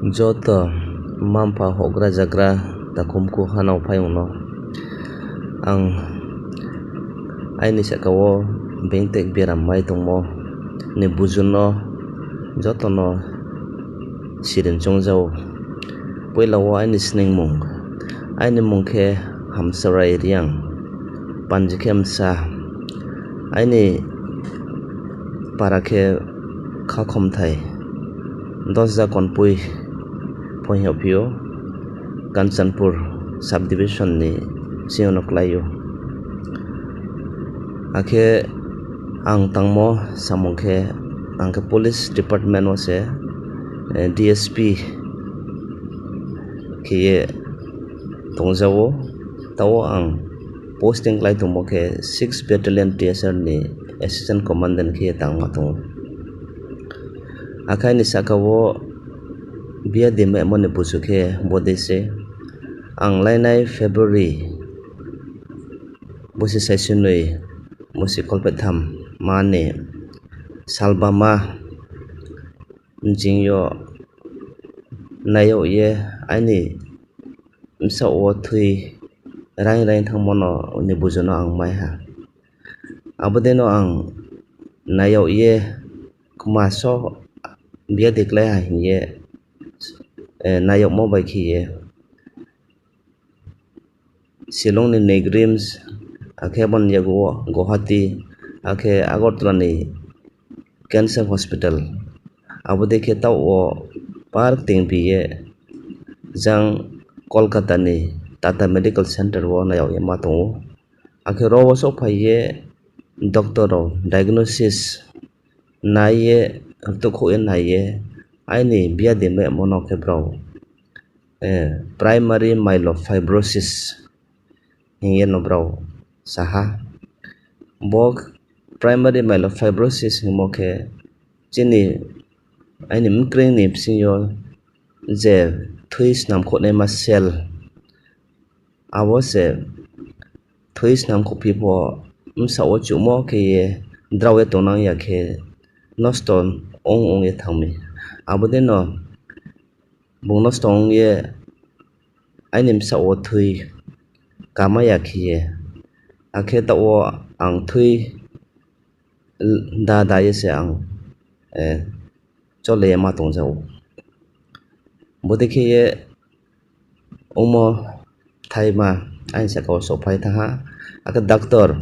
Joto mampa hogra jagra takumku hanau payungno ang aini sakao bengtek beram mai tongmo ni bujuno jotono sirin chongjao poilao aini sningmung aini mungkhe hamsarai riang panjikemsa aini parakhe khakhomthai 10 konpui Ponyopio Kanchanpur subdivision ni Sionok-layo akhe ang tangmo samungkhe angke police department wase DSP khiye tongjawo tao ang posting klai tongmo khe 6 battalion TSR ni assistant commandant khiye tangma tongo akhai ni sakao biya dime mone busukhe bodese ang lainai February bosi saisunui musi kolpetham mane salbama jingyo nayo ye aini msa o thui rain thangmono ni bujuno ang maiha abodeno ang nayo ye kumaso biya deklai ha ye nayok mo bai khiye Shillong ni Negrims akhe bon yago Guwahati akhe Agartala ni cancer hospital abo dekhe tao o park tingpiye jang Kolkata ni Tata Medical Center wo nayok yama tongo akhe ro so phaiye doctor ro diagnosis naiye to kho naiye aini biya deme mono khebrao primary myelofibrosis hinge no brao saha bok primary myelofibrosis himokhe chini aini mkring ni psinyo je thui snam khone ma cell abo se thui snam khopi po msa o chumo ke drawe tonang yakhe noston ong ye thangmi abodeno bungnos tong ye aini msa o thui kama yakhiye akhe ta o ang thui da yese ang chole ma tongjao bodekhe ye omo thaima ain sakao sophai thaha aka doctor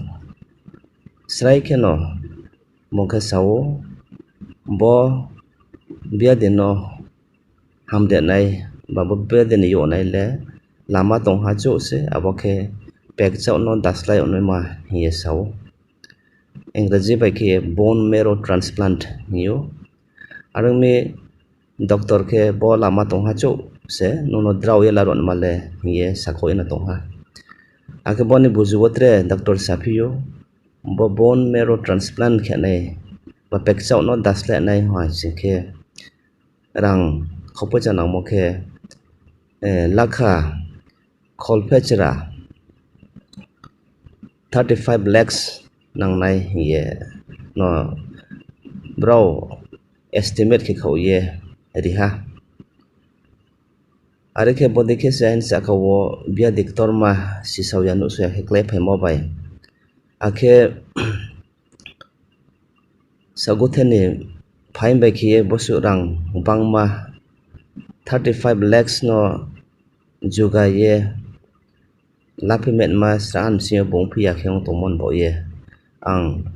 srai kheno mongkha sao bo biya dino hamde nai babu biya dino yo nai le lama tongha chu se abokhe pek chau no daslai onoi ma hiye sao engraji bai khe bone marrow transplant hiyo arungmi doctor khe bo lama tongha chu se nono draw ye laron male hiye sako ina tongha akhe boni bujuwotre doctor saphio bo bone marrow transplant khenai ba pek chau no daslai nai hwa singkhe rang khopo janang mokhe lakha kholpechra 35 lakhs nangnai hiye no bro estimate khe khauye riha arekhe bodekhe sain sakao biya diktor ma sisau yanu so yakhe klai phai mobile akhe sagutheni fine bai khiye bosu rang bangma 35 lakhs no jugaye lapimet ma sran siyo bongphi yakheng tongmon boye ang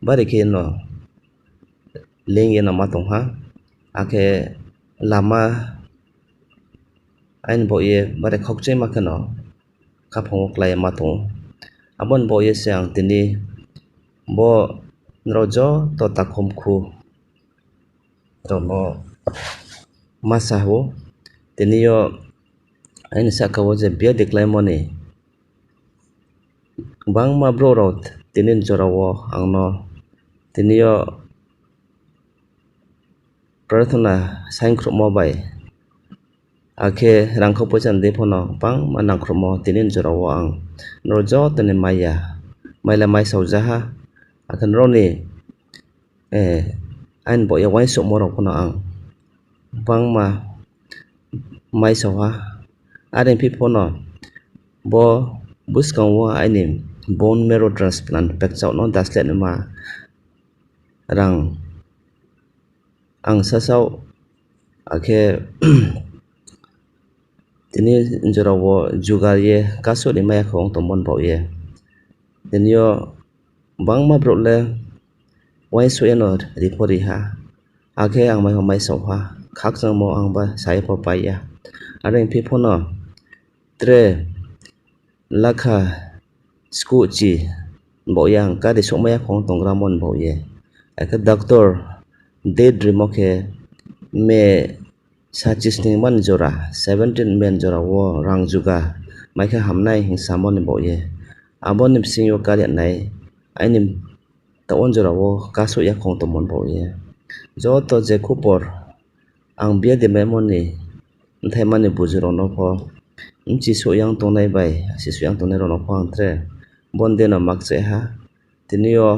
barikhe no lengye no ma tongha akhe lama ain boye bare khokchai ma khano kaphong klai ma tong abon boye se ang tini bo rojo to takhomkhu rono masaho tiniyo aini sakao je biya deklai moni bangma bro rot tinin jorao angno tiniyo prathana sainkhromo bai akhe rangkho pochan de phono bang manangkhromo tinin jorao ang rojo tani maya maila mai saujaha akan roni ain bo ya wai sok morok phono ang bang ma mai soha adem people no bo buskang wa aini bone marrow transplant pek chau no daslet ma rang ang sasau ake tini njoro jugar ye kaso ni maya khong tomon bo ye tinio bangma brotle wai so eno ripori ha ake ang mai soha khak jang mo ang ba sai po paya adem people no tre lakha sku chi bo yang ka de so maya khong tongra mon bo ye ake doctor de drimoke me sachis ni man jora 17 men jora wo rang juga mai kha hamnai hing samon bo ye abon nim singo kariat nai ainim ta on jora wo kaso ya khong tomon bo ye jo to je khupor ang bia de memoni thai mani bujuro no pho chi so yang to nai bai si so yang to nai ro no pho ang tre bonde na mak che ha tinio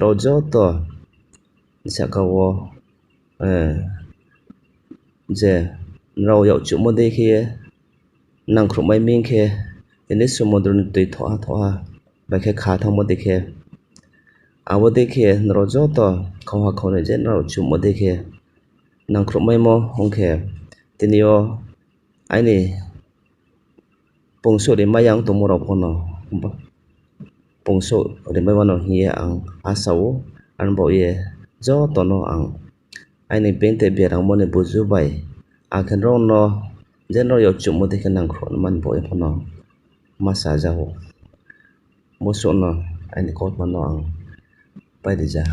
ro jo to saka wo je rau yau chu mo de khie nang khru mai ming khe ini somodro ni tui thoha ba khe kha thang mo dekhe abo dekhe nro jo to khawha khone je nro chu mo dekhe nang khru mai mo hongkhe tinio aini pungso de mayang to moro phono pungso de mai wano hiye ang asau an bo ye jo to no ang aini bente berang mo ne buju bai akhen ro no je nro yau chu mo dekhe nang khru man bo e phono masa jaho moso no aini kot mano ang pai de ja.